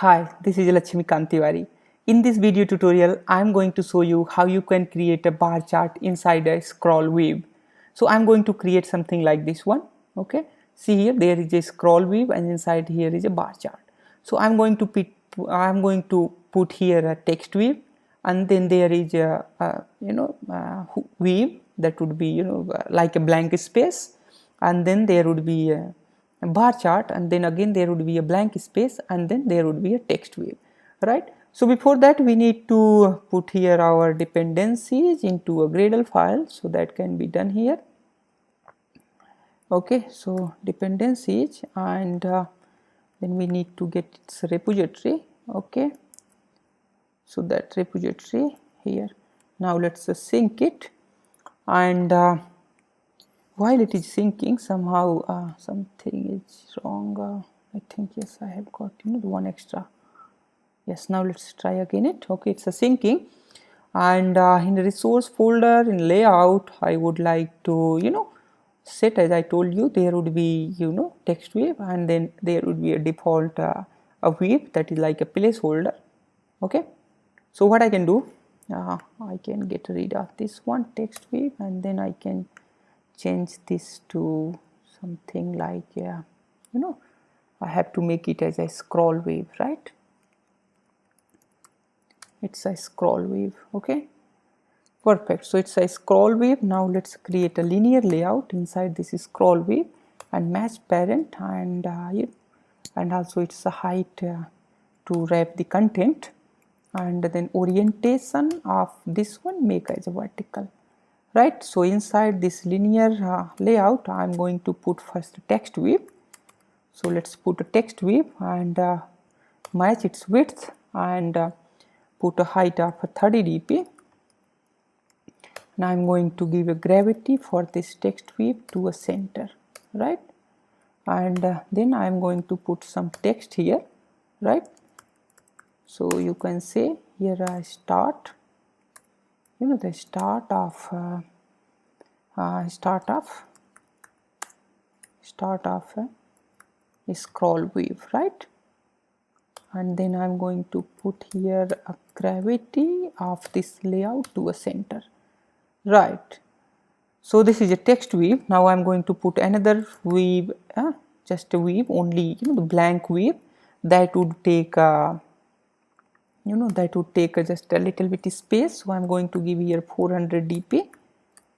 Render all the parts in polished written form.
Hi, this is Lakshmi Kantiwari. In this video tutorial, I am going to show you how you can create a bar chart inside a ScrollView. So I am going to create something like this one. Okay, see here there is a ScrollView and inside here is a bar chart. So I am going to put here a text view, and then there is a view that would be like a blank space, and then there would be a bar chart, and then again there would be a blank space, and then there would be a text view, right? So before that we need to put here our dependencies into a Gradle file, so that can be done here. Okay, so dependencies, and then we need to get its repository. Okay, so that repository here. Now let's sync it, and while it is syncing, somehow something is wrong. I think yes, I have got the one extra. Yes, now let's try again it. Okay, it's a syncing, and in the resource folder in layout, I would like to set, as I told you, there would be text wave, and then there would be a default a wave that is like a placeholder. Okay, so what I can do, I can get rid of this one text wave, and then I can change this to something like I have to make it as a scroll wave, right? It's a scroll wave. Okay, perfect. So it's a scroll wave. Now let's create a linear layout inside this scroll wave and match parent, and also it's a height to wrap the content, and then orientation of this one make as a vertical, right? So inside this linear layout, I am going to put first a text wave. So let's put a text wave and match its width, and put a height of 30 dp. Now I am going to give a gravity for this text wave to a center, right? And then I am going to put some text here, right? So you can say here I start, the start of a scroll wave, right? And then I'm going to put here a gravity of this layout to a center, right? So this is a text weave. Now I'm going to put another weave, just a weave, only the blank weave that would take just a little bit space. So I'm going to give here 400 dp.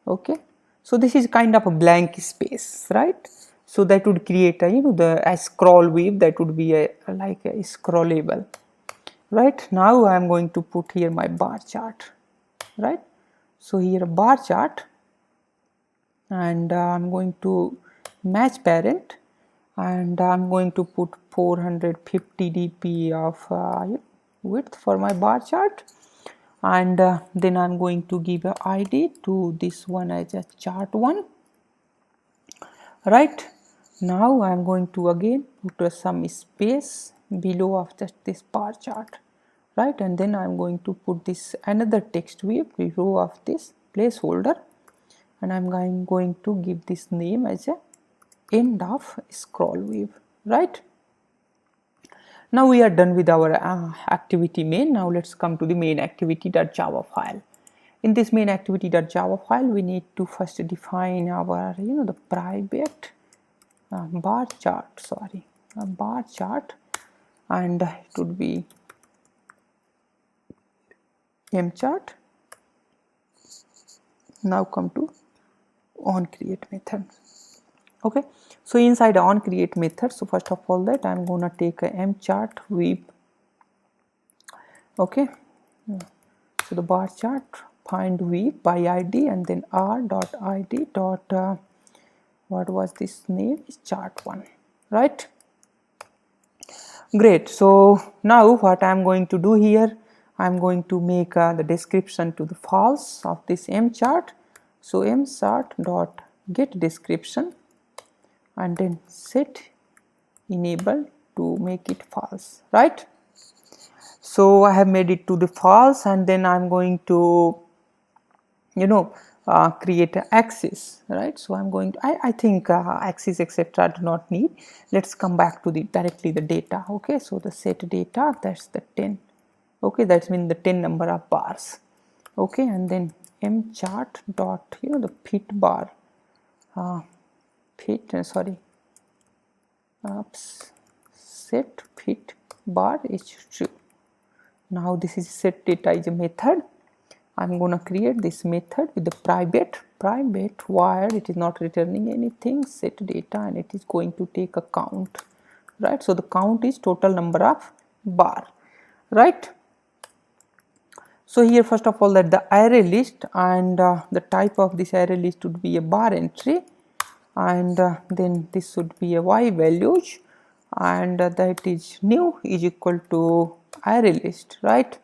Okay, so this is kind of a blank space, right? So that would create a scroll wave that would be like a scrollable, right? Now I am going to put here my bar chart, right? So here a bar chart, and I'm going to match parent, and I'm going to put 450 dp of width for my bar chart, and then I'm going to give a ID to this one as a chart one, right? Now I'm going to again put some space below of just this bar chart, right? And then I'm going to put this another text wave below of this placeholder, and I'm going to give this name as a end of scroll wave, right? Now we are done with our activity main. Now let's come to the main activity.java file. In this main activity.java file, we need to first define our the private bar chart, and it would be mchart. Now come to onCreate method. Okay, so inside onCreate method, so first of all that I'm gonna take a mchart weave. Okay, so the bar chart, find weave by id, and then r.id dot what was this name, is chart1, right? Great. So now what I'm going to do here, I'm going to make the description to the false of this mchart. So mchart dot get description, and then set enable to make it false, right? So I have made it to the false, and then I'm going to create an axis, right? So I'm going to, I think axis etc. do not need. Let's come back to the directly the data. Okay, so the set data, that's the 10. Okay, that means the 10 number of bars. Okay, and then mchart dot, the fit bar, set fit bar is true. Now this is set data is a method. I'm going to create this method with the private wire. It is not returning anything, set data, and it is going to take a count, right? So the count is total number of bar, right? So here first of all that the array list, and the type of this array list would be a bar entry, and then this should be a y values, and that is new is equal to array list, right?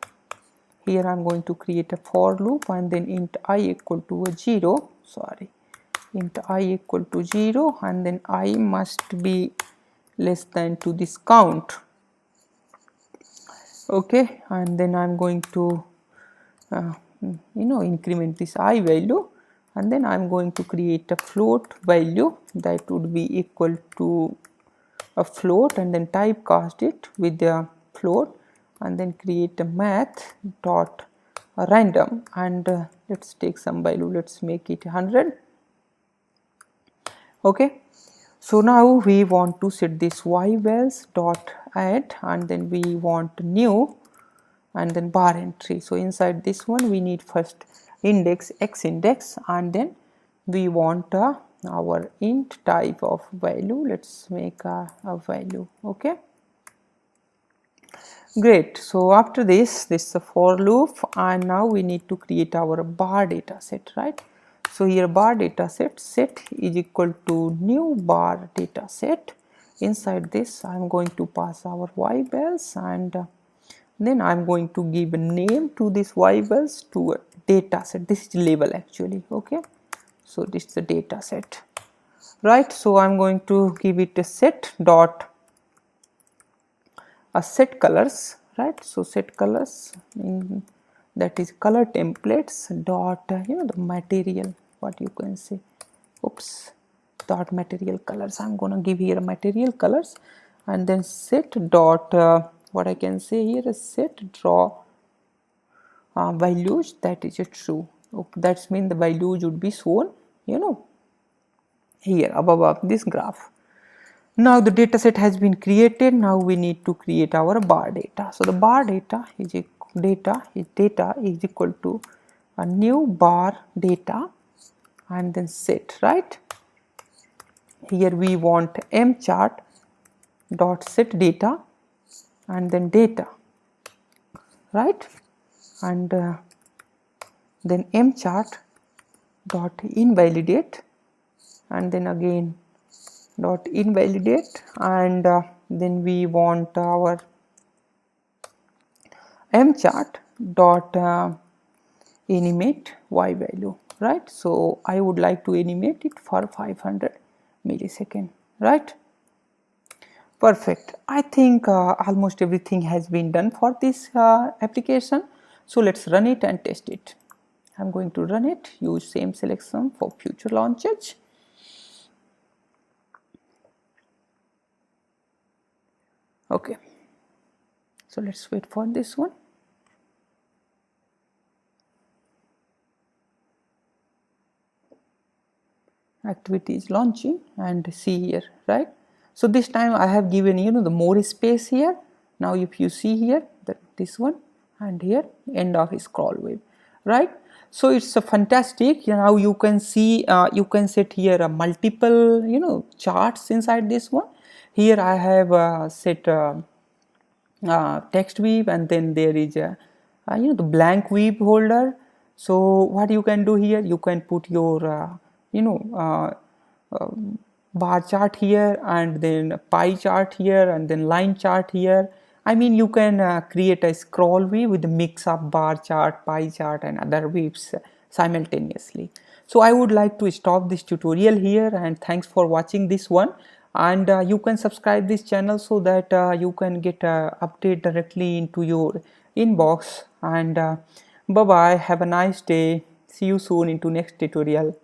Here I am going to create a for loop, and then int I equal to a 0, int I equal to 0, and then I must be less than to this count. Okay, and then I am going to increment this I value, and then I am going to create a float value that would be equal to a float, and then typecast it with the float, and then create a math dot random, and let's take some value, let's make it 100. Okay, so now we want to set this y_vals dot add, and then we want new, and then bar entry. So inside this one we need first index x index, and then we want our int type of value. Let's make a value. Okay, great. So after this is a for loop, and now we need to create our bar data set, right? So here bar data set is equal to new bar data set. Inside this I am going to pass our y_vals, and then I am going to give a name to this y_vals to a data set. This is label actually. Okay, so this is the data set, right? So I am going to give it a set dot a set colors, right? So set colors, that is color templates dot the material, what you can say, dot material colors. I'm gonna give here a material colors, and then set dot what I can say here is set draw values, that is a true. Okay, that means the values would be shown here above this graph. Now the data set has been created. Now we need to create our bar data. So the bar data is equal to a new bar data, and then set, right? Here we want mchart dot set data, and then data, right? And then mchart dot invalidate, and then again dot invalidate, and then we want our mchart dot animate y value, right? So I would like to animate it for 500 millisecond, right? Perfect. I think almost everything has been done for this application. So let's run it and test it. I'm going to run it, use same selection for future launches. Okay, so let's wait for this one. Activity is launching, and see here, right? So this time I have given the more space here. Now if you see here that this one, and here end of ScrollView, right? So it's a fantastic. Now you can see you can set here a multiple charts inside this one. Here I have set text weave, and then there is a the blank weave holder. So what you can do here, you can put your bar chart here, and then pie chart here, and then line chart here. I mean, you can create a scroll view with a mix of bar chart, pie chart, and other views simultaneously. So I would like to stop this tutorial here, and thanks for watching this one. And you can subscribe this channel so that you can get update directly into your inbox. And bye bye, have a nice day. See you soon into next tutorial.